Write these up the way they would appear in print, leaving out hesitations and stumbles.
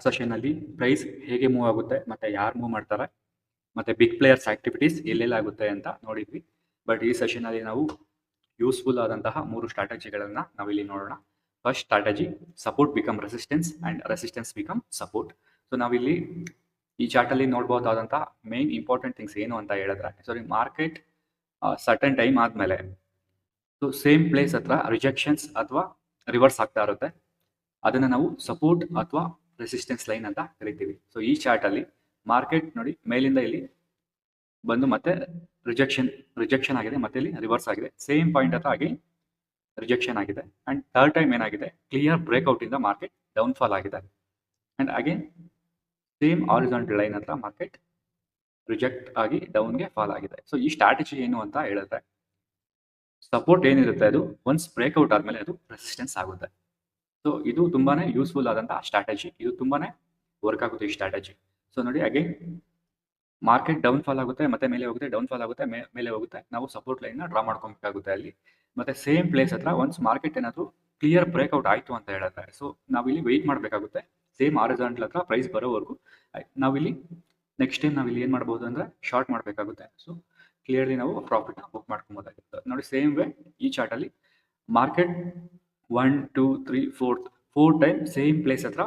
Session ಅಲ್ಲಿ price ಹೇಗೆ move ಆಗುತ್ತೆ ಮತ್ತೆ ಯಾರು ಮೂವ್ ಮಾಡ್ತಾರೆ ಮತ್ತೆ ಬಿಗ್ ಪ್ಲೇಯರ್ಸ್ ಆಕ್ಟಿವಿಟೀಸ್ ಎಲ್ಲೆಲ್ಲ ಆಗುತ್ತೆ ಅಂತ ನೋಡಿದ್ವಿ. ಬಟ್ ಈ ಸೆಷನ್ ಅಲ್ಲಿ ನಾವು ಯೂಸ್ಫುಲ್ ಆದಂತಹ 3 ಸ್ಟ್ರಾಟಜಿಗಳನ್ನ ನಾವಿಲ್ಲಿ ನೋಡೋಣ. First strategy, support become resistance and resistance become support. So ನಾವಿಲ್ಲಿ ಈ ಚಾರ್ಟ್ ಅಲ್ಲಿ ನೋಡಬಹುದಾದಂತಹ ಮೇನ್ ಇಂಪಾರ್ಟೆಂಟ್ ಥಿಂಗ್ಸ್ ಏನು ಅಂತ ಹೇಳಿದ್ರೆ, ಮಾರ್ಕೆಟ್ ಸರ್ಟನ್ ಟೈಮ್ ಆದ್ಮೇಲೆ ಸೊ ಸೇಮ್ ಪ್ಲೇಸ್ ಹತ್ರ ರಿಜೆಕ್ಷನ್ಸ್ ಅಥವಾ ರಿವರ್ಸ್ ಆಗ್ತಾ ಇರುತ್ತೆ. ಅದನ್ನ ನಾವು ಸಪೋರ್ಟ್ ಅಥವಾ ರೆಸಿಸ್ಟೆನ್ಸ್ ಲೈನ್ ಅಂತ ಕರಿತೀವಿ. ಸೊ ಈ ಚಾರ್ಟ್ ಅಲ್ಲಿ ಮಾರ್ಕೆಟ್ ನೋಡಿ ಮೇಲಿಂದ ಇಲ್ಲಿ ಬಂದು ಮತ್ತೆ ರಿಜೆಕ್ಷನ್ ಆಗಿದೆ, ಮತ್ತೆ ಇಲ್ಲಿ ರಿವರ್ಸ್ ಆಗಿದೆ, ಸೇಮ್ ಪಾಯಿಂಟ್ ಹತ್ರ ಆಗಿ ರಿಜೆಕ್ಷನ್ ಆಗಿದೆ. ಅಂಡ್ ಥರ್ಡ್ ಟೈಮ್ ಏನಾಗಿದೆ, ಕ್ಲಿಯರ್ ಬ್ರೇಕ್ಔಟ್ ಇಂದ ಮಾರ್ಕೆಟ್ ಡೌನ್ ಫಾಲ್ ಆಗಿದೆ. And again same horizontal line ಹತ್ರ ಮಾರ್ಕೆಟ್ ರಿಜೆಕ್ಟ್ ಆಗಿ ಡೌನ್ಗೆ ಫಾಲ್ ಆಗಿದೆ. ಸೊ ಈ ಸ್ಟ್ರಾಟಜಿ ಏನು ಅಂತ ಹೇಳಿದ್ರೆ, ಸಪೋರ್ಟ್ ಏನಿರುತ್ತೆ ಅದು ಒನ್ಸ್ ಬ್ರೇಕ್ಔಟ್ ಆದ್ಮೇಲೆ ಅದು ರೆಸಿಸ್ಟೆನ್ಸ್ ಆಗುತ್ತೆ. ಸೊ ಇದು ತುಂಬಾನೇ ಯೂಸ್ಫುಲ್ ಆದಂತಹ ಸ್ಟ್ರಾಟಜಿ, ಇದು ತುಂಬಾನೇ ವರ್ಕ್ ಆಗುತ್ತೆ ಈ ಸ್ಟ್ರಾಟಜಿ. ಸೊ ನೋಡಿ ಅಗೇನ್ ಮಾರ್ಕೆಟ್ ಡೌನ್ ಫಾಲ್ ಆಗುತ್ತೆ, ಮತ್ತೆ ಮೇಲೆ ಹೋಗುತ್ತೆ, ಡೌನ್ ಫಾಲ್ ಆಗುತ್ತೆ, ಮೇಲೆ ಹೋಗುತ್ತೆ, ನಾವು ಸಪೋರ್ಟ್ ಲೈನ್ ನ ಡ್ರಾ ಮಾಡ್ಕೊಬೇಕಾಗುತ್ತೆ ಅಲ್ಲಿ. ಮತ್ತೆ ಸೇಮ್ ಪ್ಲೇಸ್ ಹತ್ರ ಒನ್ಸ್ ಮಾರ್ಕೆಟ್ ಏನಾದ್ರು ಕ್ಲಿಯರ್ ಬ್ರೇಕ್ಔಟ್ ಆಯ್ತು ಅಂತ ಹೇಳಿದ್ರೆ, ಸೊ ನಾವಿಲ್ಲಿ ವೆಯ್ಟ್ ಮಾಡಬೇಕಾಗುತ್ತೆ ಸೇಮ್ ಹಾರಿಜಾಂಟಲ್ ಹತ್ರ ಪ್ರೈಸ್ ಬರೋವರೆಗೂ. ನಾವಿಲ್ಲಿ ನೆಕ್ಸ್ಟ್ ಟೈಮ್ ನಾವಿಲ್ಲಿ ಏನ್ ಮಾಡಬಹುದು ಅಂದ್ರೆ ಶಾರ್ಟ್ ಮಾಡಬೇಕಾಗುತ್ತೆ. ಸೊ ಕ್ಲಿಯರ್ಲಿ ನಾವು ಪ್ರಾಫಿಟ್ ನ ಬುಕ್ ಮಾಡ್ಕೊಬೋದಾಗಿರುತ್ತೆ. ನೋಡಿ ಸೇಮ್ ವೇ ಈ ಚಾರ್ಟ್ ಅಲ್ಲಿ ಮಾರ್ಕೆಟ್ 1 2 3 4 ಟೈಮ್ ಸೇಮ್ ಪ್ಲೇಸ್ ಹತ್ರ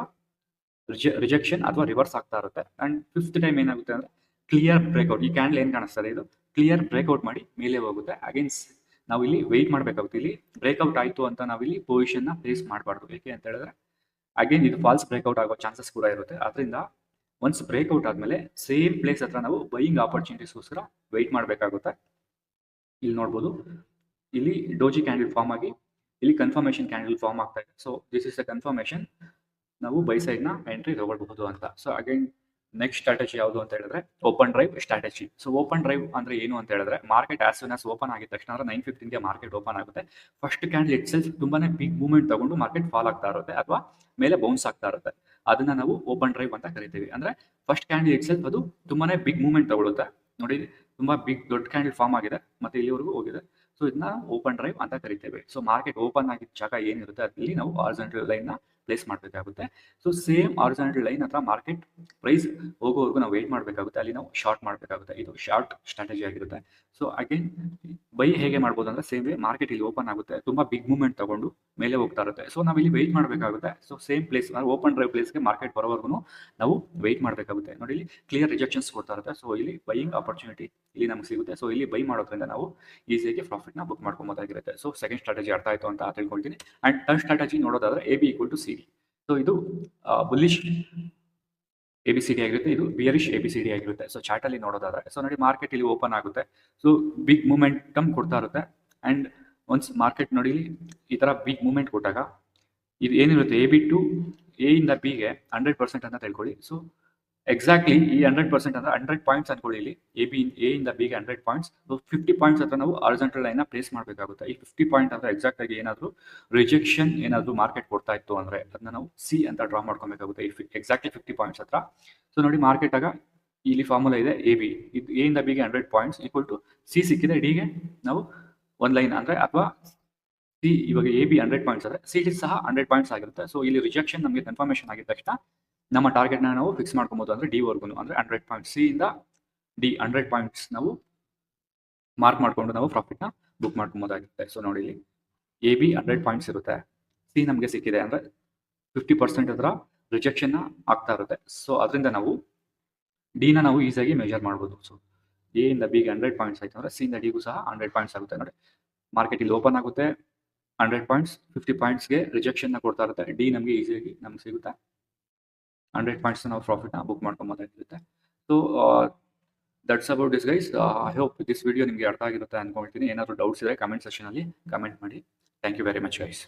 ರಿಜೆಕ್ಷನ್ ಅಥವಾ ರಿವರ್ಸ್ ಆಗ್ತಾ ಇರುತ್ತೆ. ಅಂಡ್ ಫಿಫ್ತ್ ಟೈಮ್ ಏನಾಗುತ್ತೆ ಅಂದ್ರೆ ಕ್ಲಿಯರ್ ಬ್ರೇಕ್ಔಟ್, ಈ ಕ್ಯಾಂಡಲ್ ಏನ್ ಕಾಣಿಸ್ತದೆ ಇದು ಕ್ಲಿಯರ್ ಬ್ರೇಕ್ಔಟ್ ಮಾಡಿ ಮೇಲೆ ಹೋಗುತ್ತೆ. ಅಗೇನ್ ನಾವು ಇಲ್ಲಿ ವೆಯ್ಟ್ ಮಾಡಬೇಕಾಗುತ್ತೆ. ಇಲ್ಲಿ ಬ್ರೇಕ್ಔಟ್ ಆಯ್ತು ಅಂತ ನಾವಿಲ್ಲಿ ಪೊಸಿಷನ್ ನ ಪ್ಲೇಸ್ ಮಾಡಬಾರ್ದು. ಏಕೆ ಅಂತ ಹೇಳಿದ್ರೆ ಅಗೇನ್ ಇದು ಫಾಲ್ಸ್ ಬ್ರೇಕ್ಔಟ್ ಆಗೋ ಚಾನ್ಸಸ್ ಕೂಡ ಇರುತ್ತೆ. ಅದರಿಂದ ಒನ್ಸ್ ಬ್ರೇಕ್ಔಟ್ ಆದ್ಮೇಲೆ ಸೇಮ್ ಪ್ಲೇಸ್ ಹತ್ರ ನಾವು ಬೈಯಿಂಗ್ ಆಪರ್ಚುನಿಟೀಸ್ಗೋಸ್ಕರ ವೆಯ್ಟ್ ಮಾಡಬೇಕಾಗುತ್ತೆ. ಇಲ್ಲಿ ನೋಡ್ಬೋದು, ಇಲ್ಲಿ ಡೋಜಿ ಕ್ಯಾಂಡಲ್ ಫಾರ್ಮ್ ಆಗಿ ಇಲ್ಲಿ ಕನ್ಫರ್ಮೇಶನ್ ಕ್ಯಾಂಡಲ್ ಫಾರ್ಮ್ ಆಗ್ತಾ ಇದೆ. So this is the confirmation, ನಾವು ಬೈ ಸೈಡ್ ನ ಎಂಟ್ರಿ ತಗೊಳ್ಬಹುದು ಅಂತ. ಸೊ ಅಗೇನ್ ನೆಕ್ಸ್ಟ್ ಸ್ಟ್ರಾಟಜಿ ಯಾವುದು ಅಂತ ಹೇಳಿದ್ರೆ open drive strategy. So open drive ಅಂದ್ರೆ ಏನು ಅಂತ ಹೇಳಿದ್ರೆ, market as soon as open ಆಗಿದ ತಕ್ಷಣ 9:15 ಗೆ ಮಾರ್ಕೆಟ್ ಓಪನ್ ಆಗುತ್ತೆ. ಫಸ್ಟ್ ಕ್ಯಾಂಡಲ್ ಇಟ್ ಸೆಲ್ಫ್ ತುಂಬಾನೇ ಬಿಗ್ ಮೂವ್ಮೆಂಟ್ ತಗೊಂಡು ಮಾರ್ಕೆಟ್ ಫಾಲ್ ಆಗ್ತಾ ಇರುತ್ತೆ ಅಥವಾ ಮೇಲೆ ಬೌನ್ಸ್ ಆಗ್ತಾ ಇರುತ್ತೆ. ಅದನ್ನ ನಾವು ಓಪನ್ ಡ್ರೈವ್ ಅಂತ ಕರಿತೀವಿ. ಅಂದ್ರೆ ಫಸ್ಟ್ ಕ್ಯಾಂಡಲ್ ಇಟ್ ಸೆಲ್ಫ್ ಅದು ತುಂಬಾನೇ ಬಿಗ್ ಮೂವ್ಮೆಂಟ್ ತಗೊಳುತ್ತೆ. ನೋಡಿ ತುಂಬಾ ಬಿಗ್ ದೊಡ್ಡ ಕ್ಯಾಂಡಲ್ ಫಾರ್ಮ್ ಆಗಿದೆ, ಮತ್ತೆ ಇಲ್ಲಿವರೆಗೂ ಹೋಗಿದೆ. ಸೊ ಇದನ್ನ ಓಪನ್ ಡ್ರೈವ್ ಅಂತ ಕರಿತೇವೆ. ಸೊ ಮಾರ್ಕೆಟ್ ಓಪನ್ ಆಗಿದ್ದ ಜಾಗ ಏನಿರುತ್ತೆ ಅಲ್ಲಿ ನಾವು ಹಾರಿಜಾಂಟಲ್ ಲೈನ್ ನ ಪ್ಲೇಸ್ ಮಾಡಬೇಕಾಗುತ್ತೆ. ಸೊ ಸೇಮ್ ಹಾರಿಜಾಂಟಲ್ ಲೈನ್ ಹತ್ರ ಮಾರ್ಕೆಟ್ ಪ್ರೈಸ್ ಹೋಗೋವರೆಗೂ ನಾವು ವೇಟ್ ಮಾಡಬೇಕಾಗುತ್ತೆ. ಅಲ್ಲಿ ನಾವು ಶಾರ್ಟ್ ಮಾಡಬೇಕಾಗುತ್ತೆ. ಇದು ಶಾರ್ಟ್ ಸ್ಟ್ರಾಟಜಿ ಆಗಿರುತ್ತೆ. ಸೊ ಅಗೇನ್ ಬೈ ಹೇಗೆ ಮಾಡ್ಬೋದು ಅಂದ್ರೆ ಸೇಮ್ ವೇ ಮಾರ್ಕೆಟ್ ಇಲ್ಲಿ ಓಪನ್ ಆಗುತ್ತೆ, ತುಂಬಾ ಬಿಗ್ ಮೂವ್ಮೆಂಟ್ ತಗೊಂಡು ಮೇಲೆ ಹೋಗ್ತಾ ಇರುತ್ತೆ. ಸೊ ನಾವು ಇಲ್ಲಿ ವೆಯ್ಟ್ ಮಾಡಬೇಕಾಗುತ್ತೆ. So same place open drive ಪ್ಲೇಸ್ಗೆ ಮಾರ್ಕೆಟ್ ಬರೋವರೆಗೂ ನಾವು ವೆಯ್ಟ್ ಮಾಡಬೇಕಾಗುತ್ತೆ. ನೋಡಿ ಇಲ್ಲಿ ಕ್ಲಿಯರ್ ರಿಜೆಕ್ಷನ್ಸ್ ಕೊಡ್ತಾ ಇರುತ್ತೆ. ಸೊ ಇಲ್ಲಿ ಬೈಯಿಂಗ್ ಆಪರ್ಚುನಿಟಿ ಇಲ್ಲಿ ನಮ್ಗೆ ಸಿಗುತ್ತೆ. ಸೊ ಇಲ್ಲಿ ಬೈ ಮಾಡೋದ್ರಿಂದ ನಾವು ಈಸಿಯಾಗಿ ಪ್ರಾಫಿಟ್ ನ ಬುಕ್ ಮಾಡ್ಕೊಬೋದಾಗಿರುತ್ತೆ. ಸೊ ಸೆಕೆಂಡ್ ಸ್ಟ್ರಾಟಜಿ ಅರ್ಥ ಆಯ್ತು ಅಂತ ತಿಳ್ಕೊಳ್ತೀನಿ. ಅಂಡ್ ಥರ್ಡ್ ಸ್ಟ್ರಾಟಜಿ ನೋಡೋದಾದ್ರೆ AB = CD. ಸೊ ಇದು ಬುಲ್ಲಿಶ್ ABCD ಆಗಿರುತ್ತೆ, ಇದು ಬಿಯರಿಶ್ ABCD ಆಗಿರುತ್ತೆ. ಸೊ ಚಾರ್ಟ್ ಅಲ್ಲಿ ನೋಡೋದಾದ್ರೆ, ಸೊ ನೋಡಿ ಮಾರ್ಕೆಟ್ ಇಲ್ಲಿ ಓಪನ್ ಆಗುತ್ತೆ, ಸೊ ಬಿಗ್ ಮೂಮೆಂಟಮ್ ಕೊಡ್ತಾ ಇರುತ್ತೆ. ಅಂಡ್ ಒನ್ಸ್ ಮಾರ್ಕೆಟ್ ನೋಡಿ ಈ ತರ ಬಿಗ್ ಮೂವ್ಮೆಂಟ್ ಕೊಟ್ಟಾಗ ಇದು ಏನಿರುತ್ತೆ AB ಟು A ಇಂದ B ಗೆ 100% ಅಂತ ತಿಳ್ಕೊಳ್ಳಿ. ಸೊ ಎಕ್ಸಾಕ್ಟ್ಲಿ ಈ 100% ಅಂದ್ರೆ 100 ಪಾಯಿಂಟ್ಸ್ ಅನ್ಕೊಳ್ಳಿ. ಇಲ್ಲಿ A ಇಂದ B ಗೆ 100 ಪಾಯಿಂಟ್ಸ್. ಸೊ 50 ಪಾಯಿಂಟ್ಸ್ ಹತ್ರ ನಾವು ಹಾರಿಜಾಂಟಲ್ ಲೈನ್ ನ ಪ್ಲೇಸ್ ಮಾಡಬೇಕಾಗುತ್ತೆ. ಈ 50 ಪಾಯಿಂಟ್ ಅಂದ್ರೆ ಎಕ್ಸಾಕ್ಟ್ ಆಗಿ ಏನಾದ್ರು ರಿಜೆಕ್ಷನ್ ಏನಾದ್ರು ಮಾರ್ಕೆಟ್ ಕೊಡ್ತಾ ಇತ್ತು ಅಂದ್ರೆ ಅದನ್ನ ನಾವು C ಅಂತ ಡ್ರಾ ಮಾಡ್ಕೊಬೇಕಾಗುತ್ತೆ. ಎಕ್ಸಾಕ್ಟ್ಲಿ 50 ಪಾಯಿಂಟ್ಸ್ ಹತ್ರ. ಸೊ ನೋಡಿ ಮಾರ್ಕೆಟ್ ಆಗ ಇಲ್ಲಿ ಫಾರ್ಮುಲಾ ಇದೆ AB, ಇದು A ಇಂದ B ಗೆ 100 ಪಾಯಿಂಟ್ಸ್ ಈಕ್ವಲ್ ಟು C ಸಿಕ್ಕಿದೆ, D ಗೆ ನಾವು ಒಂದು ಲೈನ್ ಅಂದ್ರೆ ಅಥವಾ C ಇವಾಗ AB 100 ಪಾಯಿಂಟ್ಸ್ ಅಂದ್ರೆ CD ಸಹ 100 ಪಾಯಿಂಟ್ಸ್ ಆಗಿರುತ್ತೆ. ಸೊ ಇಲ್ಲಿ ರಿಜೆಕ್ಷನ್ ನಮಗೆ ಕನ್ಫರ್ಮೇಶನ್ ಆಗಿದ ತಕ್ಷಣ ನಮ್ಮ ಟಾರ್ಗೆಟ್ ನ ನಾವು ಫಿಕ್ಸ್ ಮಾಡ್ಕೊಬಹುದು. ಅಂದ್ರೆ D ವರ್ಗು ಅಂದ್ರೆ 100 ಪಾಯಿಂಟ್ಸ್, C ಇಂದ D 100 ಪಾಯಿಂಟ್ಸ್ ನಾವು ಮಾರ್ಕ್ ಮಾಡ್ಕೊಂಡು ನಾವು ಪ್ರಾಫಿಟ್ ನ ಬುಕ್ ಮಾಡ್ಕೊಬೋದಾಗಿರುತ್ತೆ. ಸೊ ನೋಡಿ ಇಲ್ಲಿ AB 100 ಪಾಯಿಂಟ್ಸ್ ಇರುತ್ತೆ, C ನಮಗೆ ಸಿಕ್ಕಿದೆ ಅಂದ್ರೆ 50% ಹತ್ರ ರಿಜೆಕ್ಷನ್ ಆಗ್ತಾ ಇರುತ್ತೆ. ಸೊ ಅದರಿಂದ ನಾವು D ನ ನಾವು ಈಸಿಯಾಗಿ ಮೆಜರ್ ಮಾಡಬಹುದು. ಸೊ A ಇಂದ B ಗೆ 100 ಪಾಯಿಂಟ್ಸ್ ಆಯ್ತು ಅಂದ್ರೆ C ಇಂದ D ಗೂ ಸಹ 100 ಪಾಯಿಂಟ್ಸ್ ಆಗುತ್ತೆ. ನೋಡಿ ಮಾರ್ಕೆಟ್ ಇಲ್ಲಿ ಓಪನ್ ಆಗುತ್ತೆ, 100 ಪಾಯಿಂಟ್ಸ್, 50 ಪಾಯಿಂಟ್ಸ್ಗೆ ರಿಜೆಕ್ಷನ್ ನ ಕೊಡ್ತಾ ಇರುತ್ತೆ. D ನಮಗೆ ಈಸಿಯಾಗಿ ನಮ್ಗೆ ಸಿಗುತ್ತೆ, 100 ಪಾಯಿಂಟ್ಸ್ ನಾವು ಪ್ರಾಫಿಟ್ ನ ಬುಕ್ ಮಾಡ್ಕೊಬೋದಾಗಿರುತ್ತೆ. So that's about this guys. I hope this video ನಿಮಗೆ ಅರ್ಥ ಆಗಿರುತ್ತೆ ಅನ್ಕೊಳ್ತೀನಿ. ಏನಾದರೂ ಡೌಟ್ಸ್ ಇದ್ರೆ ಕಮೆಂಟ್ ಸೆಕ್ಷನ್ ಅಲ್ಲಿ ಕಮೆಂಟ್ ಮಾಡಿ. Thank you very much guys.